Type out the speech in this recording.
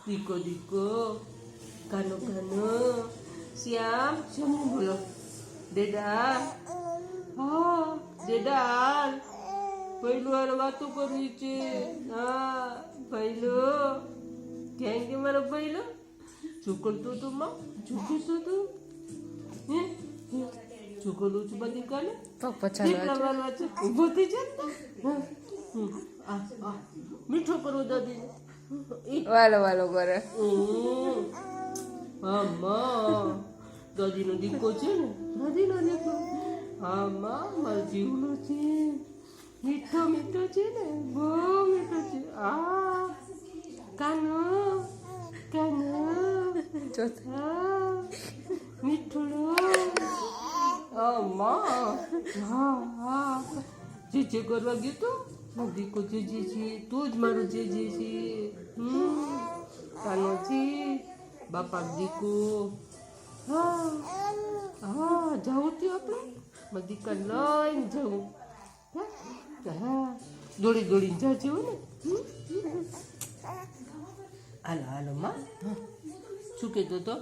દીકો દીકો કાનો કાનો શ્યામ શું બોલો દેડા હા દેડા પહેલું હારે વાતો કરવી છે હા પહેલો ક્યાં કે મારો પહેલો શું કરતો તું માં શું કરતો તું હે શું કરું છું બધી કાલે કેટલા વાળવા છે ઊભો થઈ જાય મીઠો કરવો દાદી વાલો વાલો કરે હા માં દાદીનો દીકો છે ને દાદીનો દીકો હા માં મારો જીવનો છે મીઠો મીઠો છે ને બહુ મીઠો છે આ કાનો કાનો હા મીઠું હા માં હા હા જે કરવા ગયો તો મારો દીકો જે છે તું જ મારું જે છે કાનો છે બાપા દીકો હા હા જાઉં ત્યાં આપણે મારા દીકા લઈને જવું હા દોડી દોડીને જાજે હો ને હાલો હાલો માં શું કહેતો તો